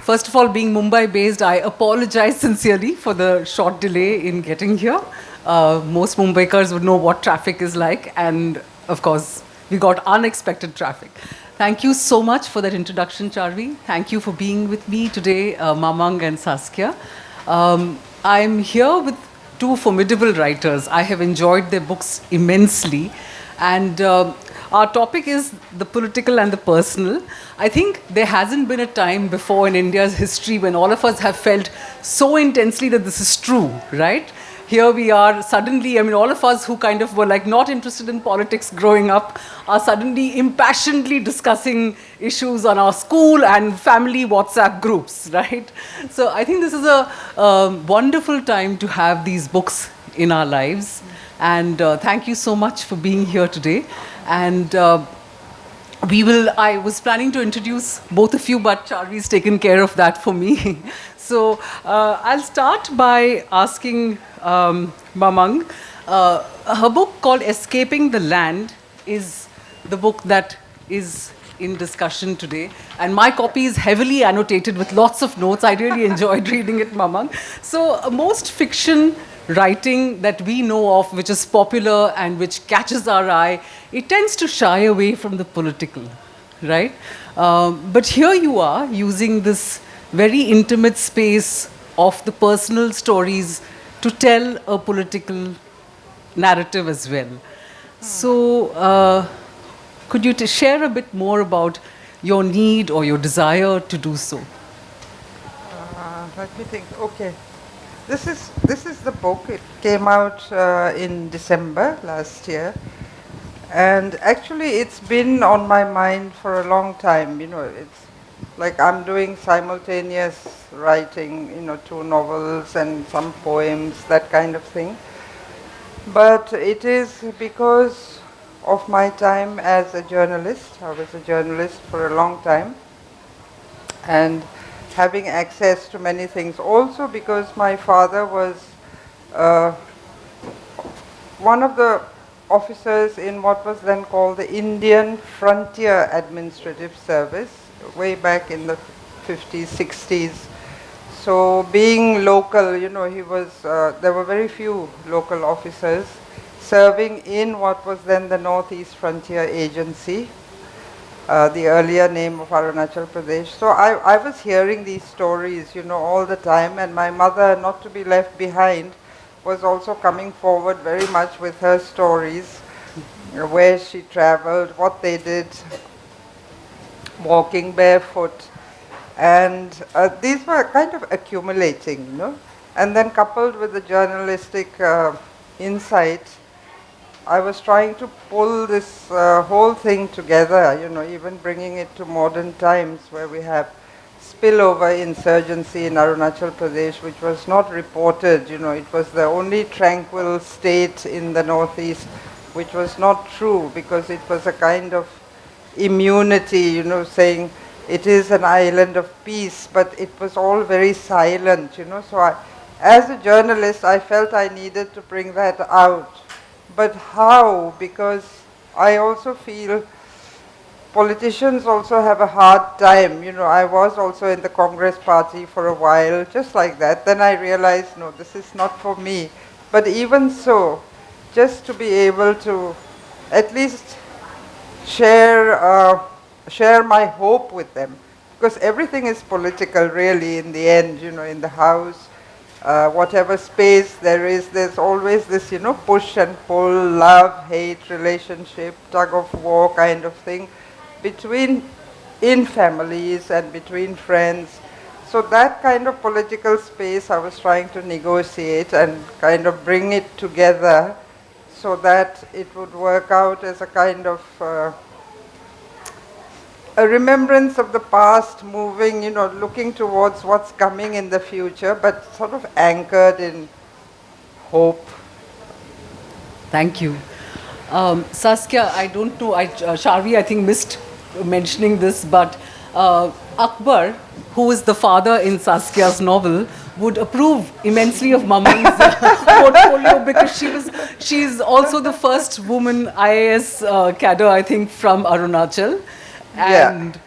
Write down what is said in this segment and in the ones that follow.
First of all, being Mumbai based, I apologize sincerely for the short delay in getting here. Most Mumbaikars would know what traffic is like, and of course, we got unexpected traffic. Thank you so much for that introduction, Charvi. Thank you for being with me today, Mamang and Saskya. I'm here with two formidable writers. I have enjoyed their books immensely, and our topic is the political and the personal. I think there hasn't been a time before in India's history when all of us have felt so intensely that this is true, right? Here we are suddenly, all of us who kind of were like not interested in politics growing up are suddenly impassionedly discussing issues on our school and family WhatsApp groups, right? So I think this is a wonderful time to have these books in our lives. And thank you so much for being here today. And I was planning to introduce both of you, but Charvi's taken care of that for me. So I'll start by asking Mamang. Her book called Escaping the Land is the book that is in discussion today. And my copy is heavily annotated with lots of notes. I really enjoyed reading it, Mamang. So most fiction writing that we know of, which is popular and which catches our eye, it tends to shy away from the political, right? But here you are using this very intimate space of the personal stories to tell a political narrative as well. So could you share a bit more about your need or your desire to do so? Let me think. Okay. This is the book. It came out in December last year, and actually it's been on my mind for a long time. It's like I'm doing simultaneous writing, 2 novels and some poems, that kind of thing. But it is because of my time as a journalist. I was a journalist for a long time, and having access to many things. Also because my father was one of the officers in what was then called the Indian Frontier Administrative Service, way back in the 50s, 60s. So being local, he was, there were very few local officers serving in what was then the Northeast Frontier Agency, the earlier name of Arunchal Pradesh. So I was hearing these stories, all the time, and my mother, not to be left behind, was also coming forward very much with her stories, where she traveled, what they did, walking barefoot. And these were kind of accumulating, and then coupled with the journalistic insight, I was trying to pull this whole thing together, even bringing it to modern times where we have spillover insurgency in Arunachal Pradesh, which was not reported. It was the only tranquil state in the northeast, which was not true because it was a kind of immunity, saying it is an island of peace, but it was all very silent, So as a journalist, I felt I needed to bring that out. But how? Because I also feel politicians also have a hard time. I was also in the Congress party for a while, just like that. Then I realized, no, this is not for me. But even so, just to be able to at least share my hope with them. Because everything is political, really, in the end, in the house. Whatever space there is, there's always this, push and pull, love, hate, relationship, tug of war kind of thing in families and between friends. So that kind of political space I was trying to negotiate and kind of bring it together so that it would work out as a kind of a remembrance of the past, moving, looking towards what's coming in the future, but sort of anchored in hope. Thank you. Saskya, I don't know, Charvi, I think, missed mentioning this, but Akbar, who is the father in Saskya's novel, would approve immensely of Mamang's portfolio because she's also the first woman IAS cadre, I think, from Arunachal. And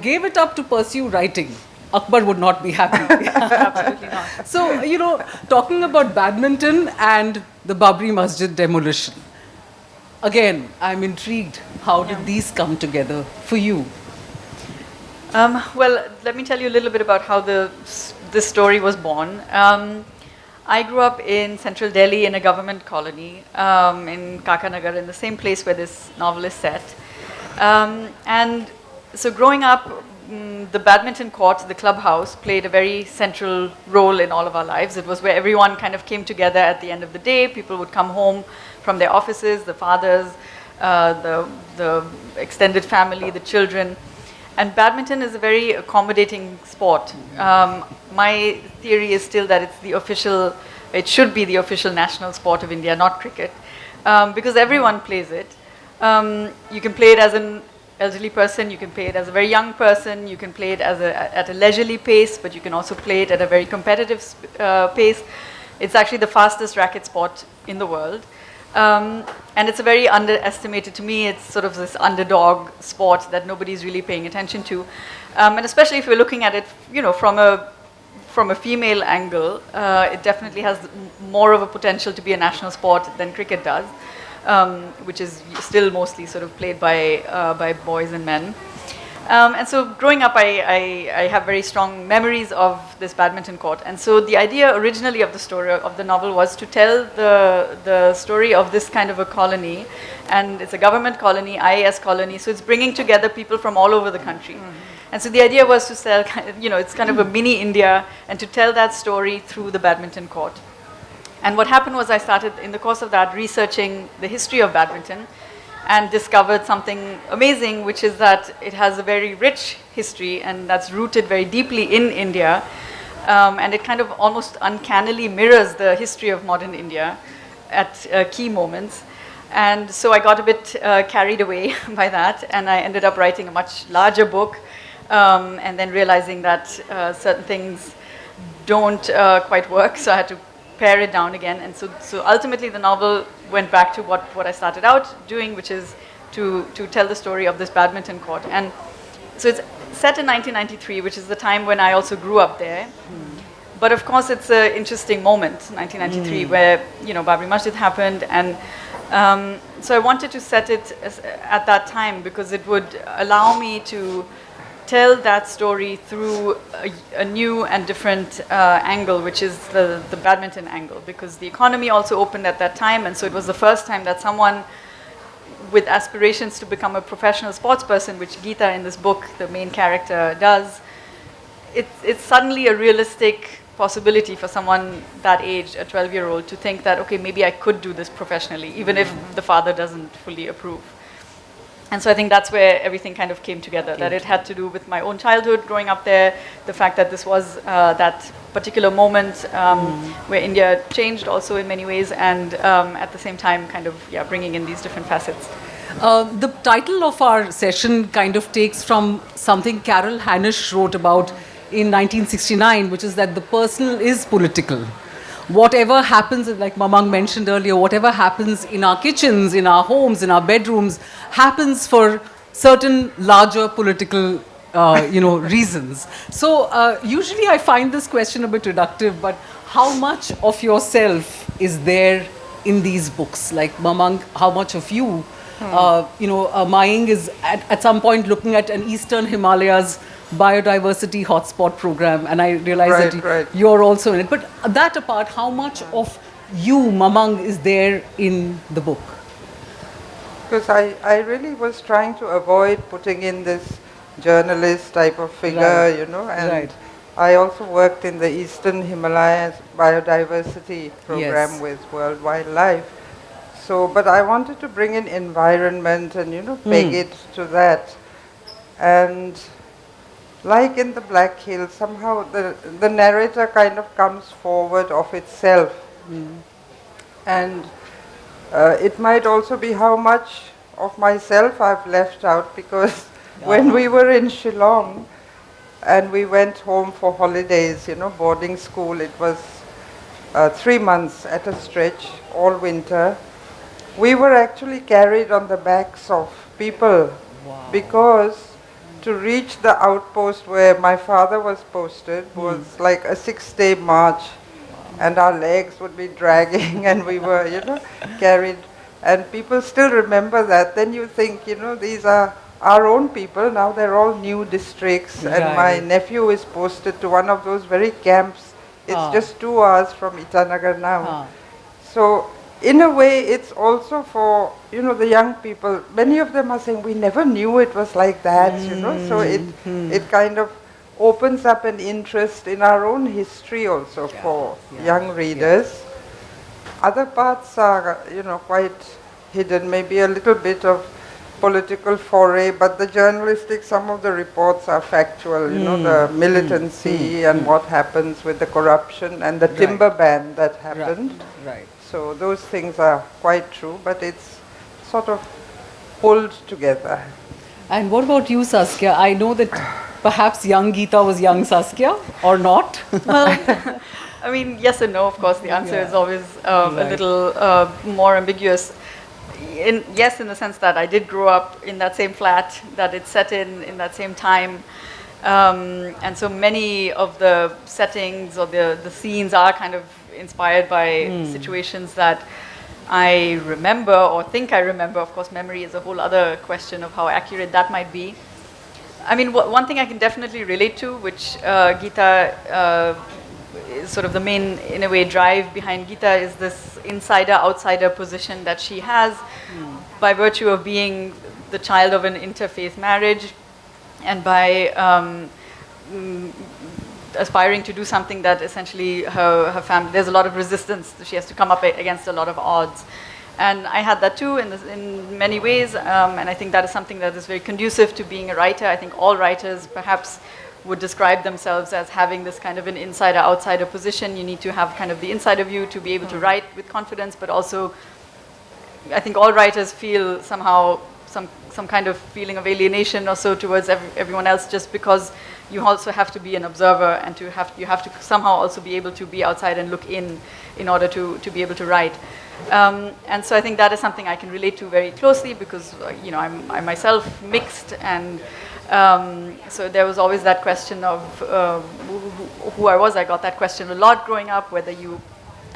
gave it up to pursue writing Akbar would not be happy. Absolutely not. So, talking about badminton and the Babri Masjid demolition. Again, I'm intrigued. How did these come together for you? Well, let me tell you a little bit about how this story was born. I grew up in central Delhi in a government colony in Kakanagar, in the same place where this novel is set. And so growing up, the badminton court, the clubhouse, played a very central role in all of our lives. It was where everyone kind of came together at the end of the day. People would come home from their offices, the fathers, the extended family, the children. And badminton is a very accommodating sport. My theory is still that it should be the official national sport of India, not cricket, because everyone plays it. You can play it as an elderly person, you can play it as a very young person, you can play it at a leisurely pace, but you can also play it at a very competitive pace. It's actually the fastest racket sport in the world. And it's a very underestimated, to me, it's sort of this underdog sport that nobody's really paying attention to. And especially if we're looking at it, from a female angle, it definitely has more of a potential to be a national sport than cricket does, which is still mostly sort of played by boys and men. And so growing up, I have very strong memories of this badminton court. And so the idea originally of the story of the novel was to tell the story of this kind of a colony. And it's a government colony, IAS colony, so it's bringing together people from all over the country. And so the idea was to sell, it's kind of a mini India, and to tell that story through the badminton court. And what happened was I started, in the course of that, researching the history of badminton, and discovered something amazing, which is that it has a very rich history, and that's rooted very deeply in India. And it kind of almost uncannily mirrors the history of modern India at key moments. And so I got a bit carried away by that, and I ended up writing a much larger book, and then realizing that certain things don't quite work, so I had to pare it down again. And so ultimately the novel went back to what I started out doing, which is to tell the story of this badminton court. And so it's set in 1993, which is the time when I also grew up there. But of course it's an interesting moment, 1993, where Babri Masjid happened, and so I wanted to set it at that time because it would allow me to tell that story through a new and different angle, which is the badminton angle, because the economy also opened at that time, and so it was the first time that someone with aspirations to become a professional sports person, which Geeta in this book, the main character, does, it's suddenly a realistic possibility for someone that age, a 12-year-old, to think that, okay, maybe I could do this professionally, even if the father doesn't fully approve. And so I think that's where everything kind of came together, that it had to do with my own childhood growing up there, the fact that this was that particular moment where India changed also in many ways, and at the same time kind of bringing in these different facets. The title of our session kind of takes from something Carol Hanisch wrote about in 1969, which is that the personal is political. Whatever happens, like Mamang mentioned earlier, whatever happens in our kitchens, in our homes, in our bedrooms, happens for certain larger political, reasons. So usually I find this question a bit reductive, but how much of yourself is there in these books? Like Mamang, how much of you? Maying is at some point looking at an Eastern Himalayas biodiversity hotspot program, and I realize that you're also in it. But that apart, how much of you, Mamang, is there in the book? Because I really was trying to avoid putting in this journalist type of figure, and I also worked in the Eastern Himalayas biodiversity program with World Wildlife. So, but I wanted to bring in environment and, peg it to that. And like in the Black Hills, somehow the narrator kind of comes forward of itself. And it might also be how much of myself I've left out, because when we were in Shillong and we went home for holidays, boarding school, it was 3 months at a stretch, all winter. We were actually carried on the backs of people because to reach the outpost where my father was posted was like a 6-day march, and our legs would be dragging and we were, carried, and people still remember that. Then you think, these are our own people, now they're all new districts, and my nephew is posted to one of those very camps. It's just 2 hours from Itanagar now. So in a way, it's also for, the young people. Many of them are saying, we never knew it was like that, so it kind of opens up an interest in our own history also for young readers. Other parts are, quite hidden, maybe a little bit of political foray, but the journalistic, some of the reports are factual, the militancy and what happens with the corruption and the timber ban that happened. Right. So those things are quite true, but it's sort of pulled together. And what about you, Saskya? I know that perhaps young Geeta was young Saskya, or not? Well, I mean, yes and no, of course. The answer is always a little more ambiguous. Yes, in the sense that I did grow up in that same flat, that it's set in that same time. And so many of the settings or the scenes are kind of inspired by situations that I remember or think I remember. Of course, memory is a whole other question of how accurate that might be. I mean, one thing I can definitely relate to, which Geeta is sort of the main, in a way, drive behind Geeta, is this insider-outsider position that she has by virtue of being the child of an interfaith marriage and by aspiring to do something that essentially her family, there's a lot of resistance. She has to come up against a lot of odds. And I had that too in many ways, and I think that is something that is very conducive to being a writer. I think all writers perhaps would describe themselves as having this kind of an insider-outsider position. You need to have kind of the insider view to be able to write with confidence, but also I think all writers feel somehow some kind of feeling of alienation or so towards everyone else, just because you also have to be an observer and you have to somehow also be able to be outside and look in order to be able to write. And so I think that is something I can relate to very closely because I'm myself mixed, and so there was always that question of who I was. I got that question a lot growing up, whether you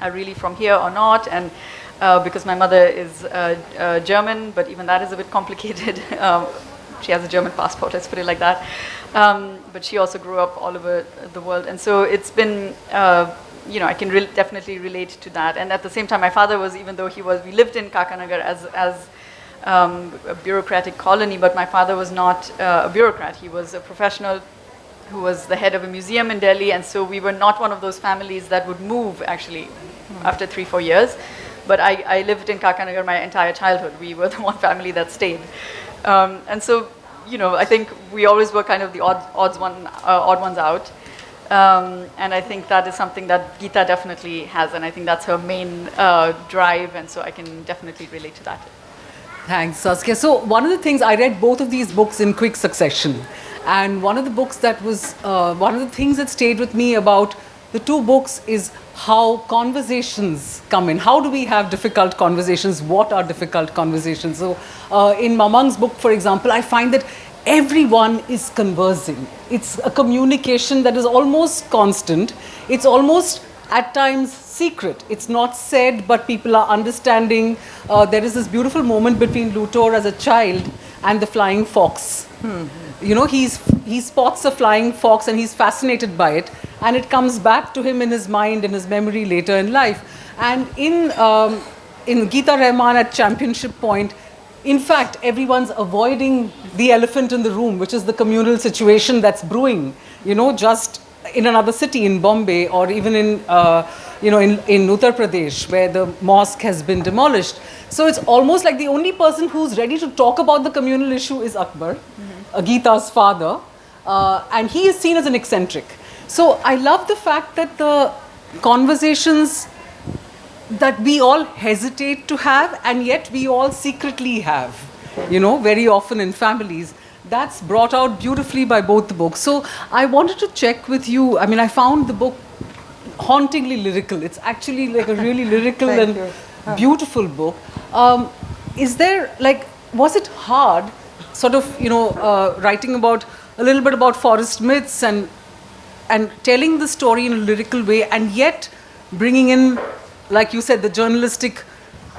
are really from here or not, and because my mother is German, but even that is a bit complicated. She has a German passport, let's put it like that. But she also grew up all over the world, and so it's been, I can definitely relate to that. And at the same time, my father was, even though we lived in Kakanagar as a bureaucratic colony, but my father was not a bureaucrat. He was a professional who was the head of a museum in Delhi, and so we were not one of those families that would move actually after 3-4 years. But I lived in Kakanagar my entire childhood. We were the one family that stayed. And so, I think we always were kind of the odd ones out. And I think that is something that Geeta definitely has, and I think that's her main drive, and so I can definitely relate to that. Thanks, Saskya. So one of the things, I read both of these books in quick succession, and one of the books that was, one of the things that stayed with me about the two books is how conversations come in. How do we have difficult conversations? What are difficult conversations? So in Mamang's book, for example, I find that everyone is conversing. It's a communication that is almost constant. It's almost at times secret. It's not said, but people are understanding. There is this beautiful moment between Luthor as a child and the flying fox. He spots a flying fox and he's fascinated by it, and it comes back to him in his mind, in his memory later in life. And in Geeta Rahman at Championship Point, in fact, everyone's avoiding the elephant in the room, which is the communal situation that's brewing, just in another city, in Bombay, or even in Uttar Pradesh, where the mosque has been demolished. So it's almost like the only person who's ready to talk about the communal issue is Akbar, Geeta's father, and he is seen as an eccentric. So I love the fact that the conversations that we all hesitate to have, and yet we all secretly have, very often in families, that's brought out beautifully by both the books. So I wanted to check with you. I mean, I found the book hauntingly lyrical. It's actually like a really lyrical and beautiful book. Was it hard sort of, writing about a little bit about forest myths and telling the story in a lyrical way, and yet bringing in, like you said, the journalistic,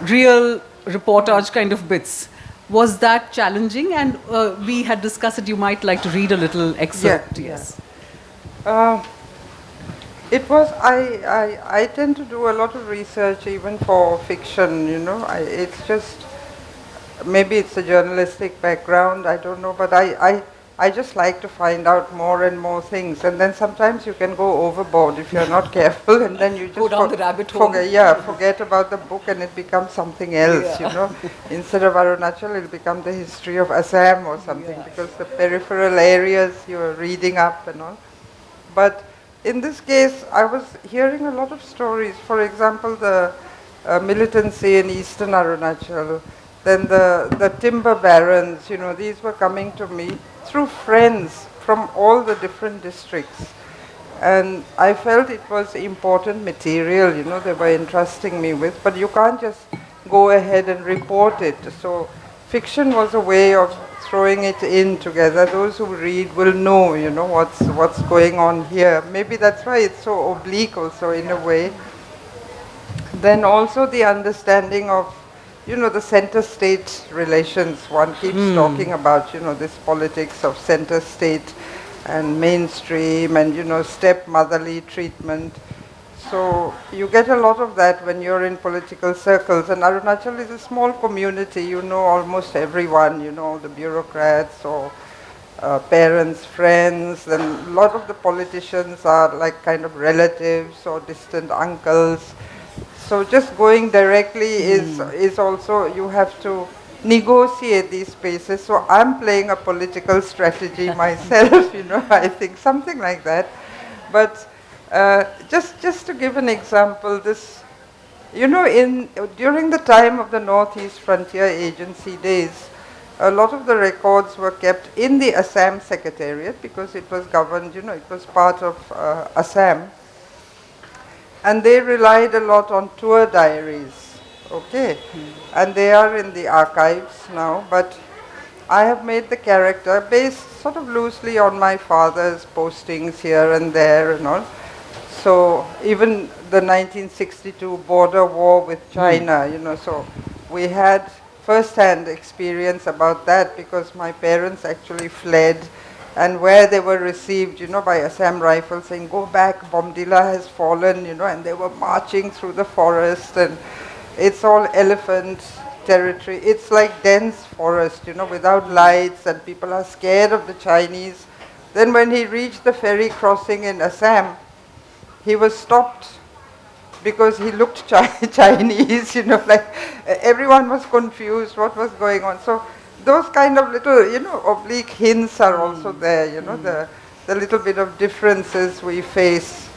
real reportage kind of bits. Was that challenging? And we had discussed that you might like to read a little excerpt. Yeah, Yes. It was, I tend to do a lot of research even for fiction, it's just, maybe it's a journalistic background, I don't know, but I just like to find out more and more things, and then sometimes you can go overboard if you're not careful, and then you just Go down the rabbit hole. forget about the book and it becomes something else, Instead of Arunachal, it'll become the history of Assam or something, because the peripheral areas you're reading up and all. But in this case, I was hearing a lot of stories. For example, the militancy in eastern Arunachal, then the timber barons, these were coming to me through friends from all the different districts. And I felt it was important material, they were entrusting me with, but you can't just go ahead and report it. So fiction was a way of throwing it in together. Those who read will know, what's going on here. Maybe that's why it's so oblique also in a way. Then also the understanding of, the center-state relations. One keeps talking about, this politics of center-state and mainstream and, stepmotherly treatment. So you get a lot of that when you're in political circles. And Arunachal is a small community. You know almost everyone, the bureaucrats or parents, friends. And a lot of the politicians are like kind of relatives or distant uncles. So just going directly is also, you have to negotiate these spaces. So I'm playing a political strategy myself, I think something like that. But just to give an example, this, during the time of the Northeast Frontier Agency days, a lot of the records were kept in the Assam Secretariat because it was governed, it was part of Assam. And they relied a lot on tour diaries, okay? And they are in the archives now, but I have made the character based sort of loosely on my father's postings here and there and all. So even the 1962 border war with China, so we had first-hand experience about that because my parents actually fled, and where they were received, by Assam Rifles saying, go back, Bomdila has fallen, and they were marching through the forest, and it's all elephant territory. It's like dense forest, without lights, and people are scared of the Chinese. Then when he reached the ferry crossing in Assam, he was stopped because he looked Chinese, like everyone was confused what was going on. So those kind of little, oblique hints are also there, the little bit of differences we face,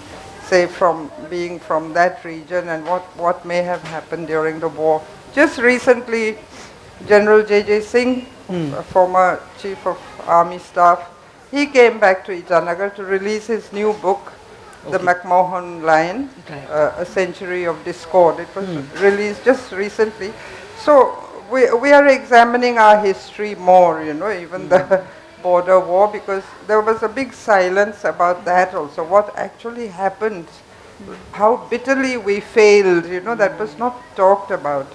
say, from being from that region and what may have happened during the war. Just recently, General J.J. Singh, a former Chief of Army Staff, he came back to Itanagar to release his new book, The McMahon Line, A Century of Discord. It was released just recently. So we are examining our history more, even the border war, because there was a big silence about that also. What actually happened, how bitterly we failed, that was not talked about.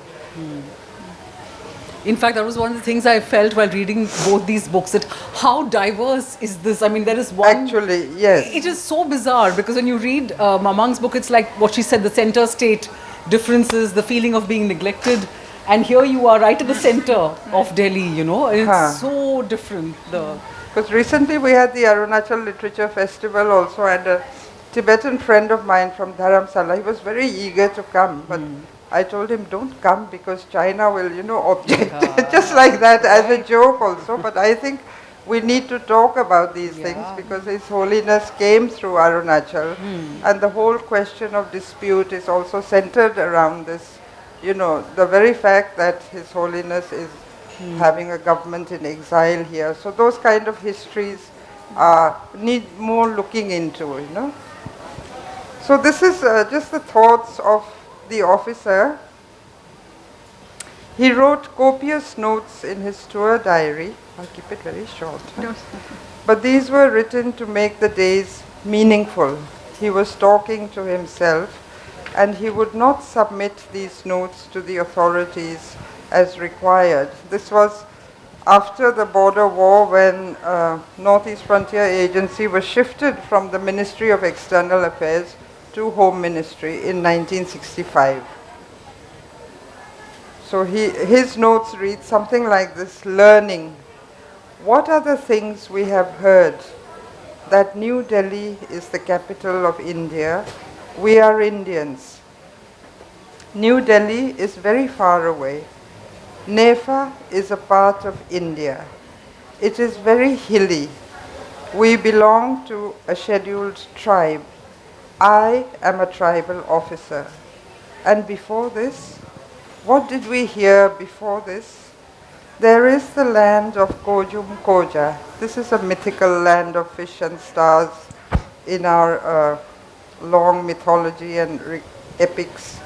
In fact, that was one of the things I felt while reading both these books, that how diverse is this? I mean, there is one... Actually, yes. It is so bizarre, because when you read Mamang's book, it's like what she said, the center-state differences, the feeling of being neglected. And here you are right at the center of Delhi, It's so different. Because recently we had the Arunachal Literature Festival also, and a Tibetan friend of mine from Dharamsala, he was very eager to come, but I told him, don't come because China will, object. Just like that, as a joke also. But I think we need to talk about these things because His Holiness came through Arunachal, and the whole question of dispute is also centered around this. The very fact that His Holiness is having a government in exile here. So those kind of histories need more looking into, So this is just the thoughts of the officer. He wrote copious notes in his tour diary. I'll keep it very short. But these were written to make the days meaningful. He was talking to himself, and he would not submit these notes to the authorities as required. This was after the border war, when Northeast Frontier Agency was shifted from the Ministry of External Affairs to Home Ministry in 1965. So his notes read something like this: learning. What are the things we have heard? That New Delhi is the capital of India. We are Indians. New Delhi is very far away. Nefa is a part of India. It is very hilly. We belong to a scheduled tribe. I am a tribal officer. And before this, what did we hear before this? There is the land of Kojum Koja. This is a mythical land of fish and stars in our long mythology and epics.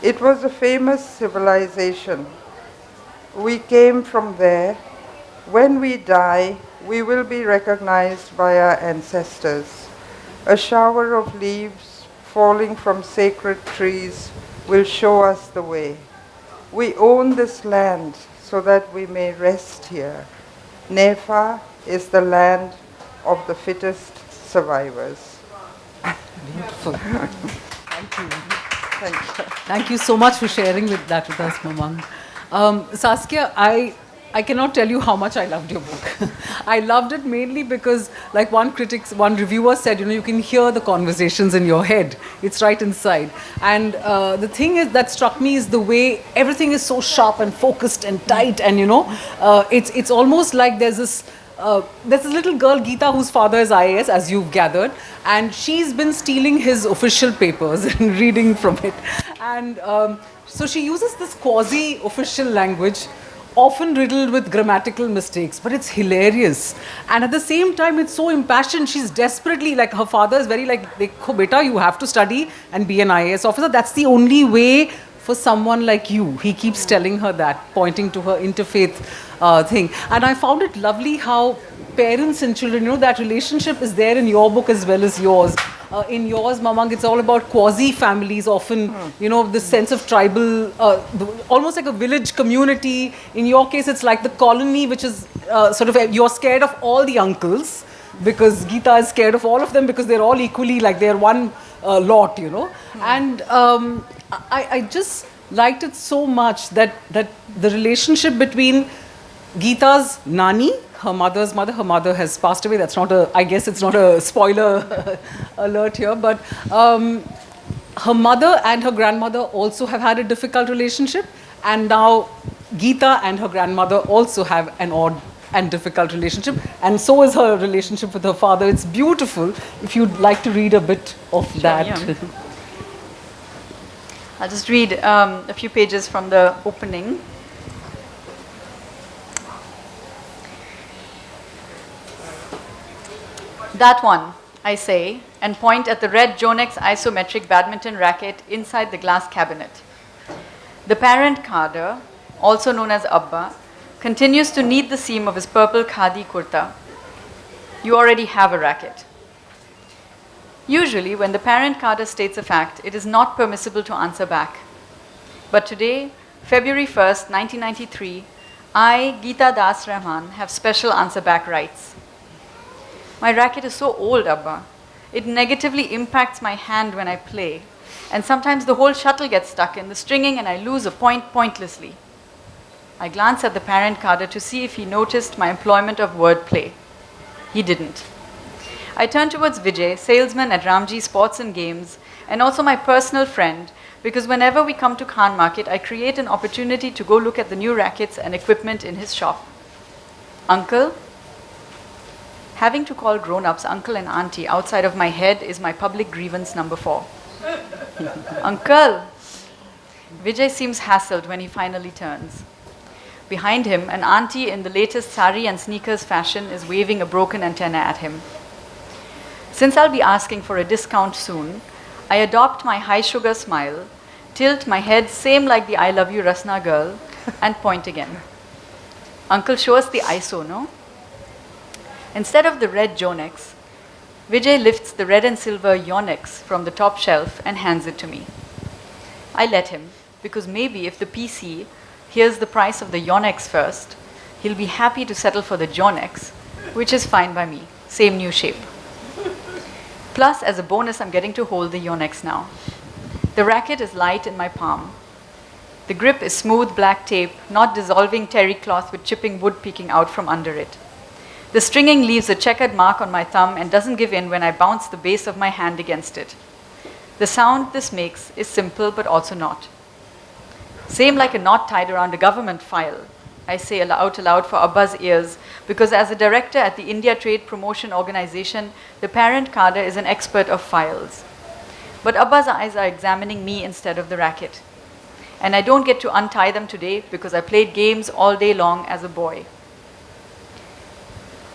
It was a famous civilization. We came from there. When we die, we will be recognized by our ancestors. A shower of leaves falling from sacred trees will show us the way. We own this land so that we may rest here. Nefa is the land of the fittest survivors. Beautiful. Thank you. Thank you. Thank you so much for sharing that with us, Mamang. Saskya, I cannot tell you how much I loved your book. I loved it mainly because, like one reviewer said, you can hear the conversations in your head. It's right inside. And the thing that struck me is the way everything is so sharp and focused and tight, and it's almost like there's this little girl, Geeta, whose father is IAS, as you've gathered, and she's been stealing his official papers and reading from it. And so she uses this quasi-official language, often riddled with grammatical mistakes, but it's hilarious. And at the same time, it's so impassioned. She's desperately, like, her father is very like, "Dekho beta, you have to study and be an IAS officer. That's the only way for someone like you." He keeps telling her that, pointing to her interfaith thing. And I found it lovely how parents and children, that relationship is there in your book as well as yours. In yours, Mamang, it's all about quasi-families, often, the sense of tribal, almost like a village community. In your case, it's like the colony, which is you're scared of all the uncles, because Geeta is scared of all of them, because they're all equally, like they're one lot, And I just liked it so much that the relationship between Geeta's Nani, her mother's mother. Her mother has passed away. I guess it's not a spoiler alert here, but her mother and her grandmother also have had a difficult relationship, and now Geeta and her grandmother also have an odd and difficult relationship, and so is her relationship with her father. It's beautiful. If you'd like to read a bit of that. Yeah. I'll just read a few pages from the opening. That one, I say, and point at the red Jonex isometric badminton racket inside the glass cabinet. The parent Kader, also known as Abba, continues to knead the seam of his purple khadi kurta. You already have a racket. Usually, when the parent Kader states a fact, it is not permissible to answer back. But today, February 1st, 1993, I, Geeta Das Rahman, have special answer back rights. My racket is so old, Abba. It negatively impacts my hand when I play. And sometimes the whole shuttle gets stuck in the stringing and I lose a point pointlessly. I glance at the parent Kader to see if he noticed my employment of wordplay. He didn't. I turn towards Vijay, salesman at Ramji Sports and Games, and also my personal friend, because whenever we come to Khan Market, I create an opportunity to go look at the new rackets and equipment in his shop. Uncle? Having to call grown-ups uncle and auntie outside of my head is my public grievance number 4. Uncle! Vijay seems hassled when he finally turns. Behind him, an auntie in the latest sari and sneakers fashion is waving a broken antenna at him. Since I'll be asking for a discount soon, I adopt my high sugar smile, tilt my head same like the I love you Rasna girl, and point again. Uncle, show us the ISO, no? Instead of the red Jonex, Vijay lifts the red and silver Yonex from the top shelf and hands it to me. I let him, because maybe if the PC hears the price of the Yonex first, he'll be happy to settle for the Jonex, which is fine by me, same new shape. Plus, as a bonus, I'm getting to hold the Yonex now. The racket is light in my palm. The grip is smooth black tape, not dissolving terry cloth with chipping wood peeking out from under it. The stringing leaves a checkered mark on my thumb and doesn't give in when I bounce the base of my hand against it. The sound this makes is simple but also not. Same like a knot tied around a government file, I say out aloud for Abba's ears, because as a director at the India Trade Promotion Organization, the parent cadre is an expert of files. But Abba's eyes are examining me instead of the racket. And I don't get to untie them today because I played games all day long as a boy.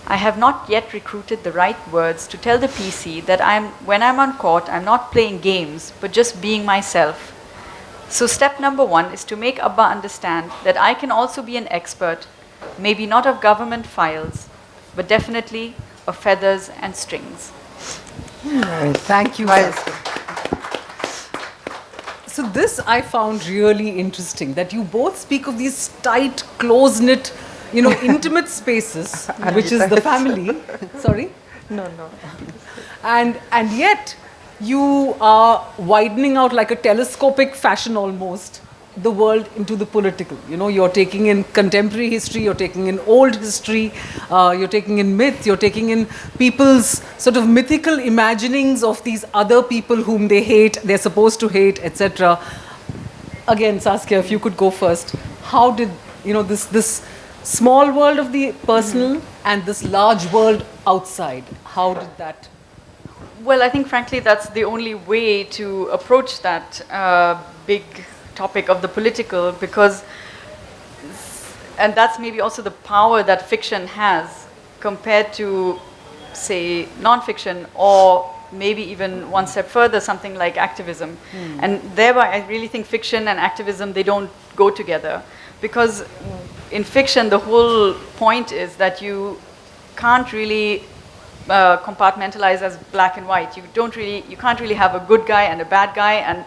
I have not yet recruited the right words to tell the PC that when I'm on court, I'm not playing games, but just being myself. So step number 1 is to make Abba understand that I can also be an expert, maybe not of government files, but definitely of feathers and strings. Thank you. Nice. So this I found really interesting, that you both speak of these tight, close-knit, intimate spaces, which is the family. Sorry? No. And yet, you are widening out like a telescopic fashion almost the world into the political. You're taking in contemporary history, you're taking in old history, you're taking in myth, you're taking in people's sort of mythical imaginings of these other people whom they hate, they're supposed to hate, etc. Again, Saskya, if you could go first. How did, this small world of the personal and this large world outside, how did that? Well, I think frankly that's the only way to approach that big topic of the political, and that's maybe also the power that fiction has compared to, say, non-fiction, or maybe even one step further, something like activism. And thereby I really think fiction and activism, they don't go together, because in fiction the whole point is that you can't really compartmentalize as black and white. You can't really have a good guy and a bad guy and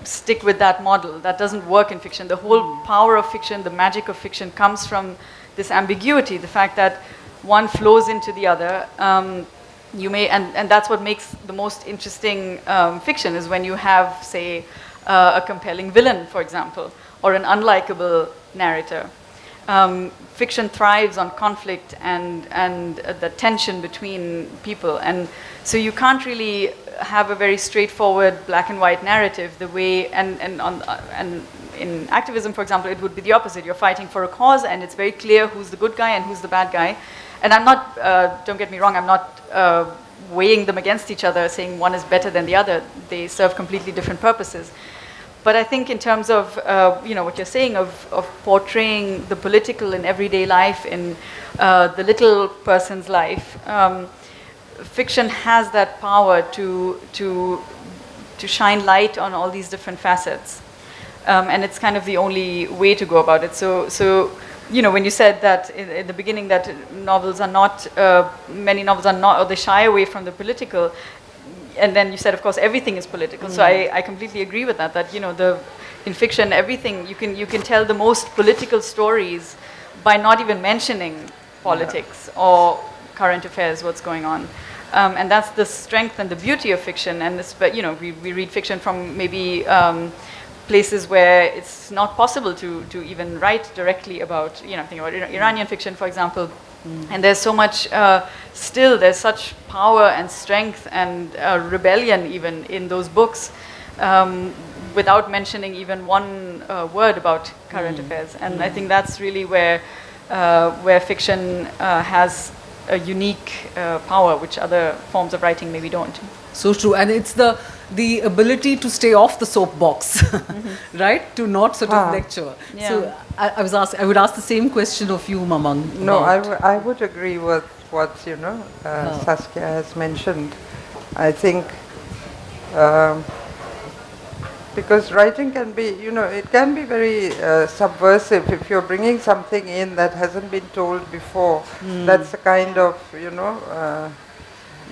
stick with that model. That doesn't work in fiction. The whole power of fiction, the magic of fiction, comes from this ambiguity, the fact that one flows into the other. And that's what makes the most interesting fiction, is when you have, say, a compelling villain, for example, or an unlikable narrator. Fiction thrives on conflict and the tension between people, and so you can't really have a very straightforward black and white narrative the way, and in activism, for example, it would be the opposite. You're fighting for a cause and it's very clear who's the good guy and who's the bad guy. And I'm not, don't get me wrong, I'm not weighing them against each other, saying one is better than the other. They serve completely different purposes. But I think in terms of what you're saying of portraying the political in everyday life, in the little person's life, fiction has that power to shine light on all these different facets, and it's kind of the only way to go about it. So when you said that in the beginning that novels are not, many novels are not, or they shy away from the political. And then you said, of course, everything is political. So I completely agree with that. That in fiction, everything you can tell the most political stories by not even mentioning politics or current affairs, what's going on, and that's the strength and the beauty of fiction. And this, we read fiction from maybe places where it's not possible to even write directly about. Think about Iranian fiction, for example. And there's so much, still there's such power and strength and rebellion even in those books, without mentioning even one word about current affairs. And I think that's really where fiction has a unique power, which other forms of writing maybe don't. So true. And it's the ability to stay off the soapbox, right? To not sort of lecture. Yeah. So I would ask the same question of you, Mamang. No, I would agree with what Saskya has mentioned. I think Because writing can be, it can be very subversive if you're bringing something in that hasn't been told before. That's a kind of,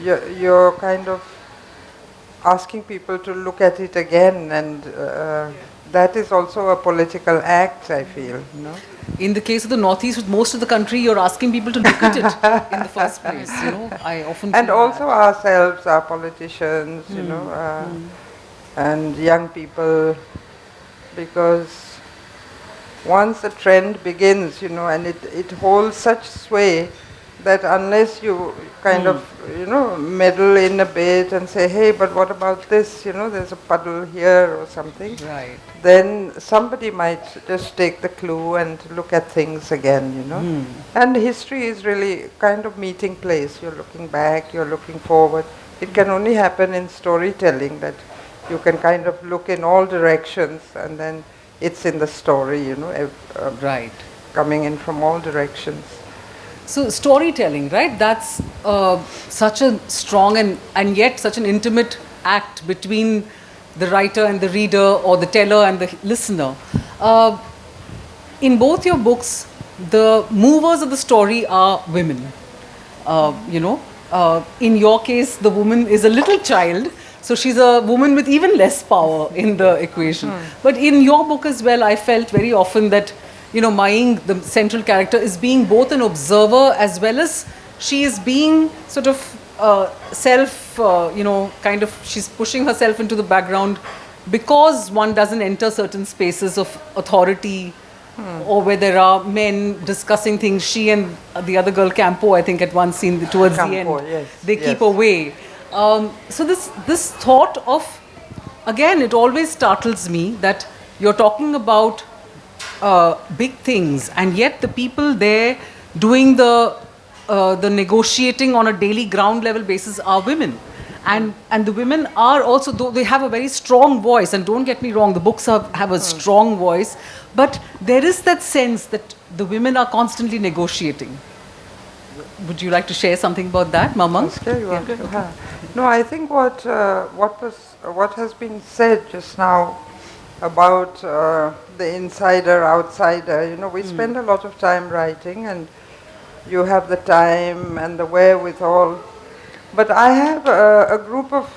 you're kind of asking people to look at it again, and that is also a political act, I feel. In the case of the Northeast, with most of the country, you're asking people to look at it in the first place. I often And feel also that. ourselves, our politicians, and young people, because once the trend begins, and it holds such sway that unless you kind of, meddle in a bit and say, hey, but what about this, there's a puddle here or something, Right. then somebody might just take the clue and look at things again, And history is really kind of meeting place. You're looking back, you're looking forward. It can only happen in storytelling, that you can kind of look in all directions and then it's in the story, Right. coming in from all directions. So storytelling, right? That's such a strong and yet such an intimate act between the writer and the reader, or the teller and the listener. In both your books, the movers of the story are women. In your case, the woman is a little child, so she's a woman with even less power in the equation. But in your book as well, I felt very often that, Maying, the central character, is being both an observer as well as she is being sort of she's pushing herself into the background because one doesn't enter certain spaces of authority, or where there are men discussing things. She and the other girl, Campo, I think at one scene towards the Campo, end, yes, they yes. keep away. So this thought of, again, it always startles me that you're talking about big things, and yet the people there doing the negotiating on a daily ground level basis are women. And the women are also, though they have a very strong voice, and don't get me wrong, the books have a strong voice, but there is that sense that the women are constantly negotiating. Would you like to share something about that, Mamang? Saskya, you want to? No, I think what has been said just now about the insider, outsider, we spend a lot of time writing, and you have the time and the wherewithal. But I have a group of,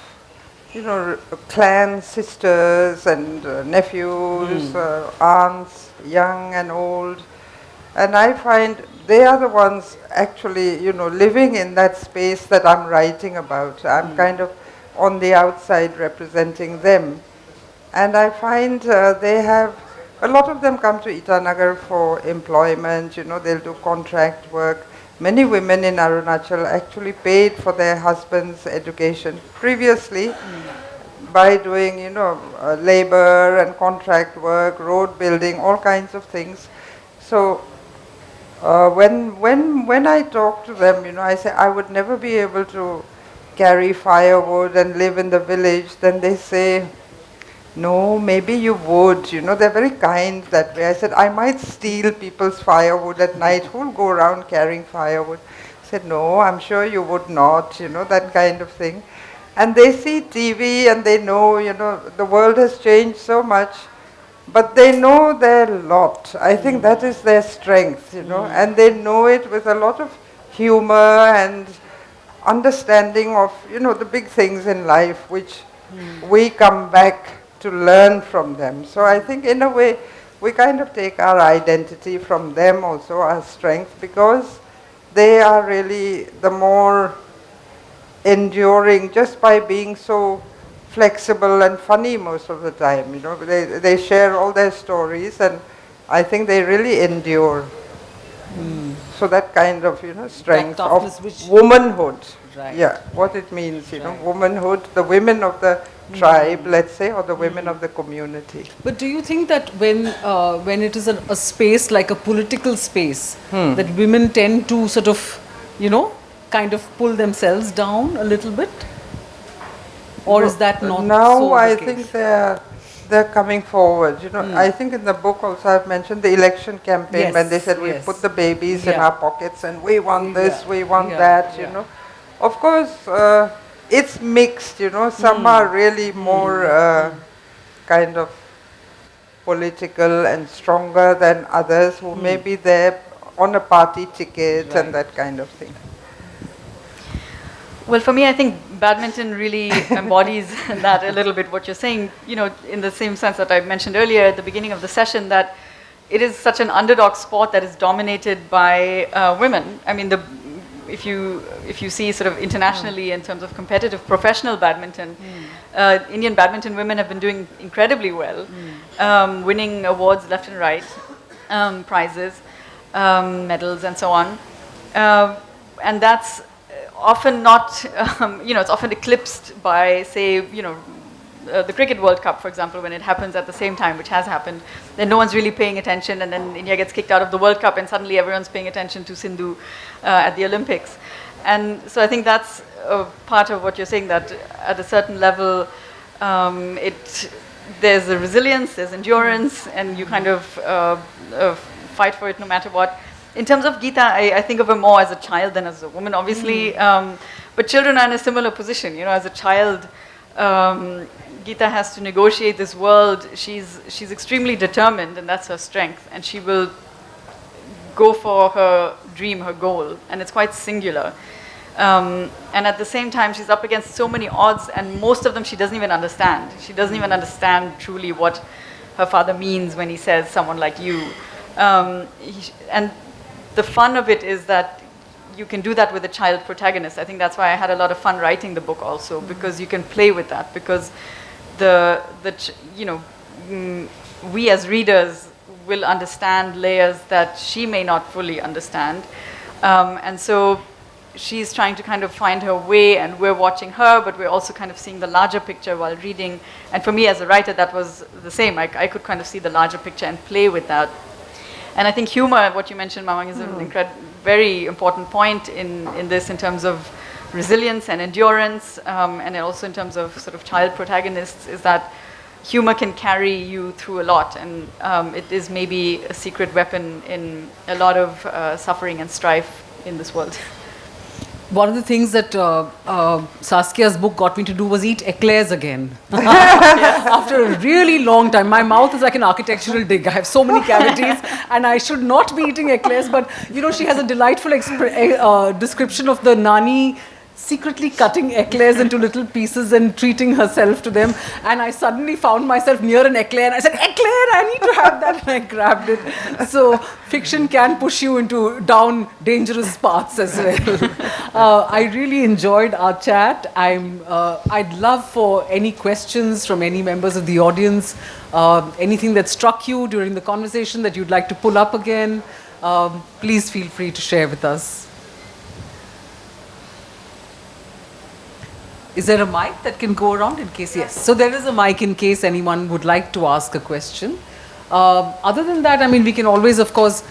clan sisters and nephews, aunts, young and old, and I find they are the ones actually, living in that space that I'm writing about. I'm kind of on the outside representing them. And I find they have, a lot of them come to Itanagar for employment, they'll do contract work. Many women in Arunachal actually paid for their husband's education previously by doing, labor and contract work, road building, all kinds of things. So when I talk to them, I say I would never be able to carry firewood and live in the village. Then they say, no, maybe you would, they're very kind that way. I said, I might steal people's firewood at night. Who'll go around carrying firewood? I said, no, I'm sure you would not, that kind of thing. And they see TV and they know, the world has changed so much, but they know their lot. I think that is their strength, and they know it with a lot of humor and understanding of, the big things in life, which we come back to learn from them. So I think in a way we kind of take our identity from them also, our strength, because they are really the more enduring just by being so flexible and funny most of the time. They share all their stories, and I think they really endure. So that kind of strength of womanhood. Right. Yeah, what it means, womanhood, the women of the tribe, let's say, or the women of the community. But do you think that when it is a space like a political space, that women tend to sort of, kind of pull themselves down a little bit? Or is that not now so I the case? think they're coming forward. I think in the book also I've mentioned the election campaign, Yes, when they said we yes. put the babies in Yeah. our pockets and we want this, Yeah, we want yeah, that, yeah. Of course, it's mixed, some are really more kind of political and stronger than others who may be there on a party ticket and that kind of thing? Well, for me, I think badminton really embodies that a little bit, what you're saying, in the same sense that I mentioned earlier at the beginning of the session, that it is such an underdog sport that is dominated by women. I mean, if you see sort of internationally in terms of competitive professional badminton, Indian badminton women have been doing incredibly well, winning awards left and right, prizes, medals and so on. And that's often not, it's often eclipsed by, say, the Cricket World Cup, for example, when it happens at the same time, which has happened, then no one's really paying attention, and then India gets kicked out of the World Cup, and suddenly everyone's paying attention to Sindhu at the Olympics. And so I think that's part of what you're saying, that at a certain level, there's a resilience, there's endurance, and you kind of fight for it no matter what. In terms of Geeta, I think of her more as a child than as a woman, obviously. But children are in a similar position. As a child, Geeta has to negotiate this world. She's extremely determined, and that's her strength. And she will go for her dream, her goal, and it's quite singular. And at the same time, she's up against so many odds, and most of them she doesn't even understand. She doesn't even understand truly what her father means when he says someone like you. And the fun of it is that you can do that with a child protagonist. I think that's why I had a lot of fun writing the book also, because you can play with that, because we as readers will understand layers that she may not fully understand. And so she's trying to kind of find her way, and we're watching her, but we're also kind of seeing the larger picture while reading. And for me as a writer, that was the same. I could kind of see the larger picture and play with that. And I think humor, what you mentioned, Mamang, is an very important point in this, in terms of resilience and endurance, and also in terms of sort of child protagonists, is that humor can carry you through a lot, and it is maybe a secret weapon in a lot of suffering and strife in this world. One of the things that Saskya's book got me to do was eat eclairs again. After a really long time. My mouth is like an architectural dig. I have so many cavities, and I should not be eating eclairs. But, she has a delightful description of the Nani secretly cutting eclairs into little pieces and treating herself to them. And I suddenly found myself near an eclair, and I said, "Eclair, I need to have that," and I grabbed it. So fiction can push you down dangerous paths as well. I really enjoyed our chat. I'd love for any questions from any members of the audience, anything that struck you during the conversation that you'd like to pull up again. Please feel free to share with us. Is there a mic that can go around in case? Yes. So there is a mic in case anyone would like to ask a question. Other than that, we can always, of course,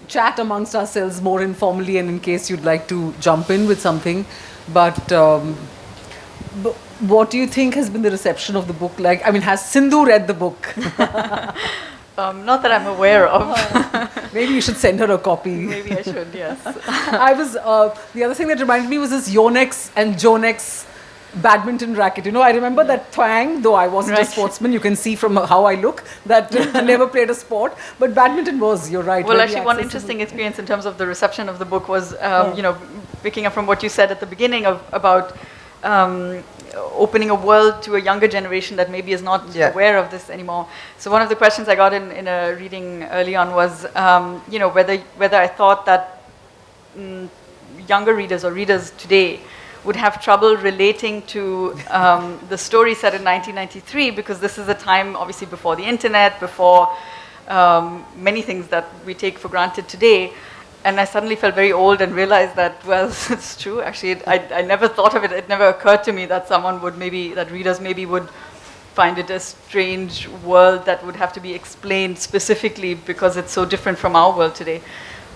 chat amongst ourselves more informally, and in case you'd like to jump in with something. But what do you think has been the reception of the book like? Has Sindhu read the book? Not that I'm aware of. Maybe you should send her a copy. Maybe I should, yes. The other thing that reminded me was this Yonex and Jonex badminton racket. I remember that twang, though I wasn't a sportsman. You can see from how I look that I never played a sport. But badminton was, you're right. Well, actually, one interesting experience in terms of the reception of the book was, picking up from what you said at the beginning about opening a world to a younger generation that maybe is not aware of this anymore. So one of the questions I got in a reading early on was, whether I thought that younger readers or readers today would have trouble relating to the story set in 1993, because this is a time obviously before the internet, before many things that we take for granted today. And I suddenly felt very old and realized that, well, it's true. Actually, I never thought of it. It never occurred to me that readers maybe would find it a strange world that would have to be explained specifically because it's so different from our world today.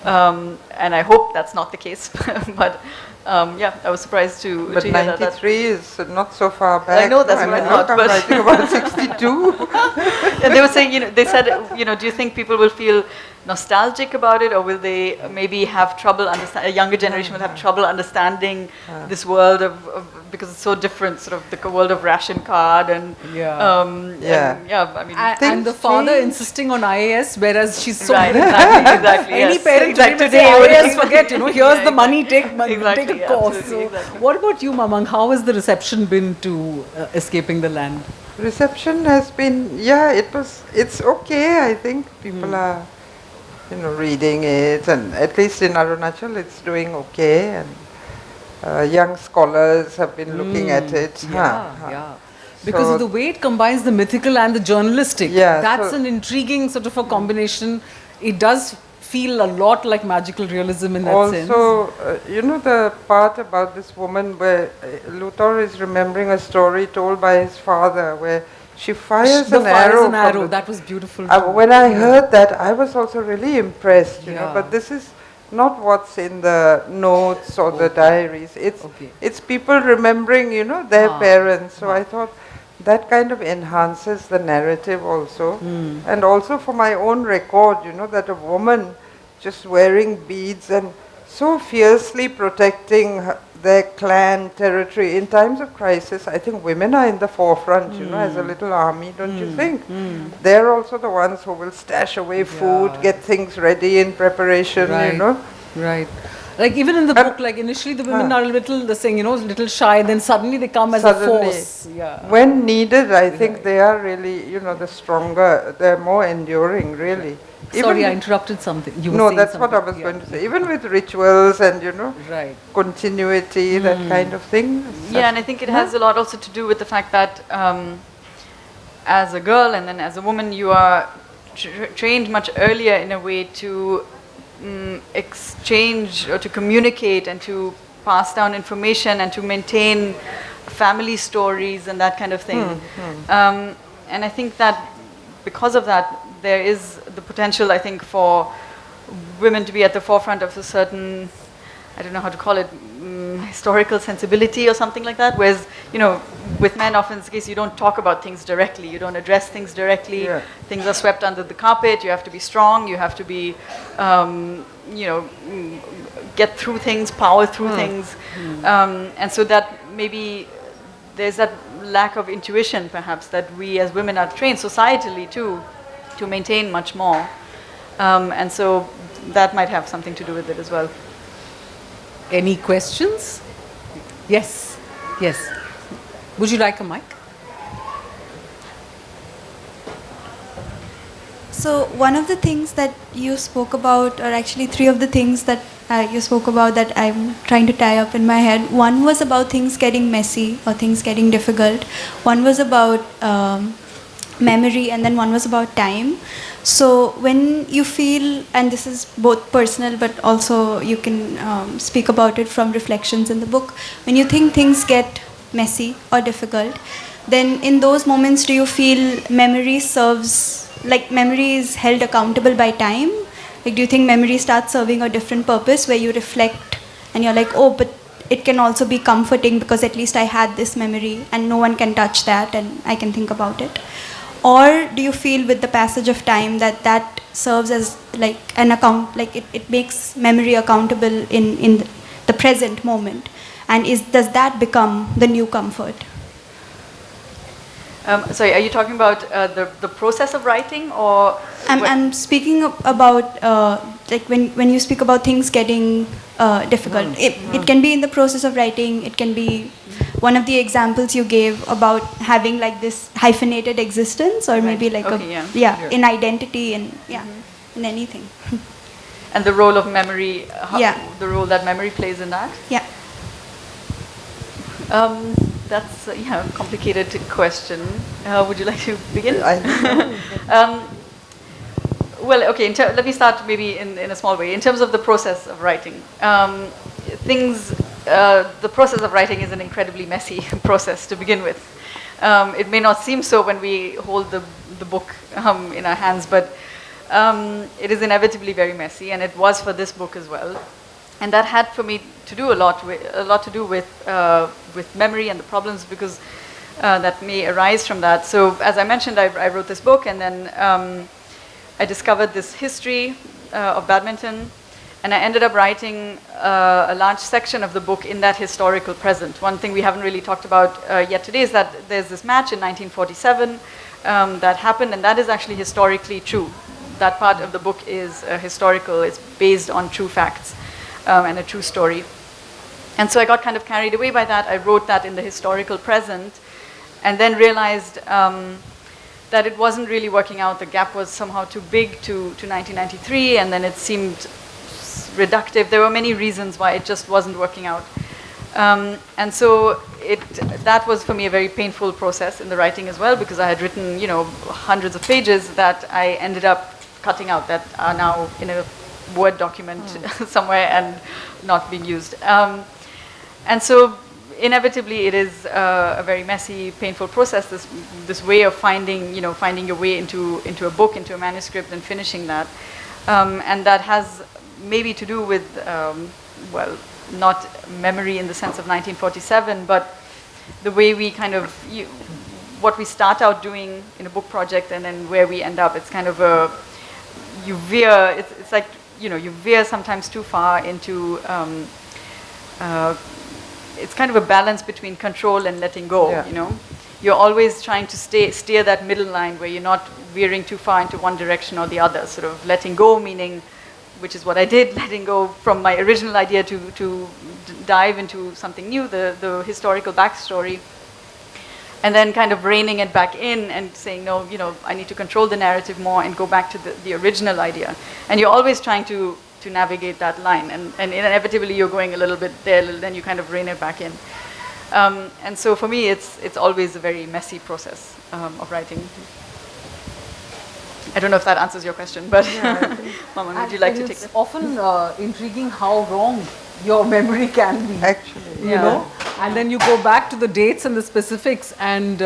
And I hope that's not the case. But I was surprised to hear that. But 93 is not so far back. I know, that's what I thought. I'm writing about 62. And they were saying, they said, do you think people will feel nostalgic about it, or will they maybe have trouble understand? A younger generation will have trouble understanding this world because it's so different, sort of the world of ration card and I mean, and the father insisting on IAS, whereas she's so right, good. exactly. Any Yes. parent Exactly. today would say IAS, forget, here's the money, take Exactly, a course. absolutely, So, exactly. what about you, Mamang? How has the reception been to Escaping the Land? Reception has been, it's okay. I think people are, reading it, and at least in Arunachal it's doing okay, and young scholars have been looking at it. Yeah. Because So- of the way it combines the mythical and the journalistic. Yeah, That's so- an intriguing sort of a combination. It does feel a lot like magical realism in that sense. Also, the part about this woman where Luthor is remembering a story told by his father where she fires The an fire is arrow. an from arrow. the- That was beautiful. too. When I heard that, I was also really impressed, Yeah. but this is not what's in the notes or the diaries. It's people remembering, their parents. So I thought that kind of enhances the narrative also. And also for my own record, that a woman just wearing beads and so fiercely protecting their clan territory in times of crisis. I think women are in the forefront, as a little army, don't you think? They're also the ones who will stash away food, get things ready in preparation, Right. Like even in the book, like initially the women are a little shy, then suddenly they come as a force. Yeah. When needed, I think they are really, the stronger, they're more enduring, really. Sorry, I interrupted something. You were No, saying that's what I something. was going to say. Even with rituals and, Right. continuity, that kind of thing. Yeah, and I think it has a lot also to do with the fact that as a girl and then as a woman, you are trained much earlier in a way to exchange or to communicate and to pass down information and to maintain family stories and that kind of thing. And I think that because of that, there is the potential, I think, for women to be at the forefront of a certain, I don't know how to call it, historical sensibility or something like that. Whereas, with men, often it's the case you don't talk about things directly, you don't address things directly. Yeah. Things are swept under the carpet. You have to be strong. You have to be, get through things, power through things, and so that maybe there's that lack of intuition, perhaps, that we as women are trained societally too to maintain much more, and so that might have something to do with it as well. Any questions? Yes. Would you like a mic? So one of the things that you spoke about, or actually three of the things that you spoke about that I'm trying to tie up in my head. One was about things getting messy or things getting difficult. One was about memory, and then one was about time. So when you feel, and this is both personal but also you can speak about it from reflections in the book, when you think things get messy or difficult, then in those moments do you feel memory serves, like memory is held accountable by time? Like, do you think memory starts serving a different purpose where you reflect and you're like, oh, but it can also be comforting because at least I had this memory and no one can touch that and I can think about it? Or do you feel with the passage of time that serves as like an account, like it makes memory accountable in the present moment? And does that become the new comfort? Sorry, are you talking about the process of writing, or? I'm speaking about like when you speak about things getting difficult. It can be in the process of writing. It can be one of the examples you gave about having like this hyphenated existence, or maybe like in identity and in anything. And the role of memory, Yeah. the role that memory plays in that. Yeah. That's a complicated question. Would you like to begin? I don't know. Well, okay, let me start maybe in a small way. In terms of the process of writing, the process of writing is an incredibly messy process to begin with. It may not seem so when we hold the book in our hands, but it is inevitably very messy, and it was for this book as well. And that had for me to do a lot to do with memory and the problems, because that may arise from that. So as I mentioned, I wrote this book, and then I discovered this history of badminton, and I ended up writing a large section of the book in that historical present. One thing we haven't really talked about yet today is that there's this match in 1947 that happened, and that is actually historically true. That part of the book is historical. It's based on true facts and a true story. And so I got kind of carried away by that. I wrote that in the historical present, and then realized that it wasn't really working out. The gap was somehow too big to 1993, and then it seemed reductive. There were many reasons why it just wasn't working out. And so that was for me a very painful process in the writing as well, because I had written, hundreds of pages that I ended up cutting out, that are now in a Word document somewhere and not being used. And so inevitably it is a very messy, painful process, this way of finding your way into a book, into a manuscript, and finishing that. And that has maybe to do with, not memory in the sense of 1947, but the way we kind of, what we start out doing in a book project and then where we end up. It's kind of you veer, it's like, you veer sometimes too far into, it's kind of a balance between control and letting go, You're always trying to steer that middle line where you're not veering too far into one direction or the other, sort of letting go, meaning, which is what I did, letting go from my original idea to dive into something new, the historical backstory, and then kind of reining it back in and saying, no, I need to control the narrative more and go back to the original idea. And you're always trying to navigate that line, and inevitably you're going a little bit there, then you kind of rein it back in. And so for me, it's always a very messy process of writing. I don't know if that answers your question, but Mamang, would you like to take that? It's often intriguing how wrong your memory can be. Actually, you know? And then you go back to the dates and the specifics, and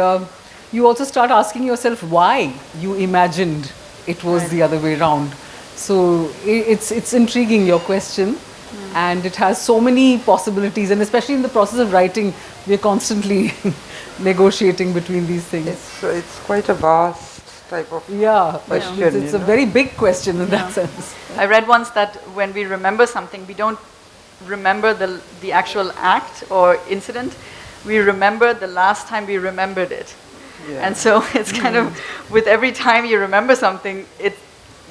you also start asking yourself why you imagined it was the other way around. So it's intriguing, your question, and it has so many possibilities, and especially in the process of writing, we're constantly negotiating between these things. It's quite a vast type of question. It's a very big question in that sense. I read once that when we remember something, we don't remember the actual act or incident. We remember the last time we remembered it. Yeah. And so it's kind of, with every time you remember something, it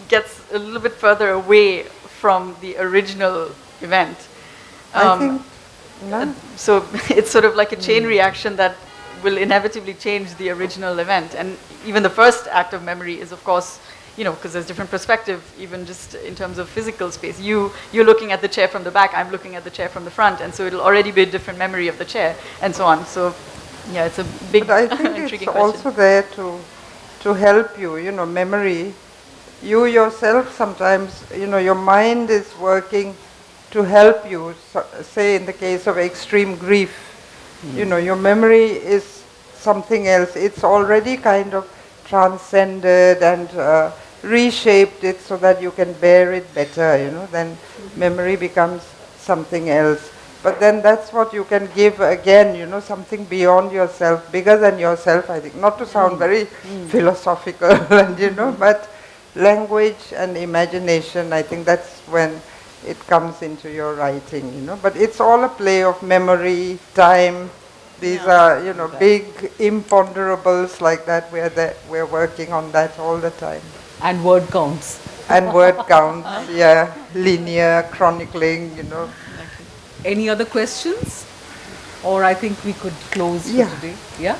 gets a little bit further away from the original event. I think, so it's sort of like a chain reaction that will inevitably change the original event. And even the first act of memory is, of course, because there's different perspective, even just in terms of physical space. You're looking at the chair from the back, I'm looking at the chair from the front, and so it'll already be a different memory of the chair, and so on. So, it's a big, but I think intriguing it's question. also there to help you, memory. You yourself sometimes, your mind is working to help you, say in the case of extreme grief, your memory is something else. It's already kind of transcended and reshaped it so that you can bear it better, then memory becomes something else. But then that's what you can give again, something beyond yourself, bigger than yourself, I think. Not to sound very philosophical, and but language and imagination, I think that's when it comes into your writing, But it's all a play of memory, time. These are, big imponderables like that. We're working on that all the time. And word counts. And word counts, linear, chronicling, Any other questions? Or I think we could close for today. Yeah?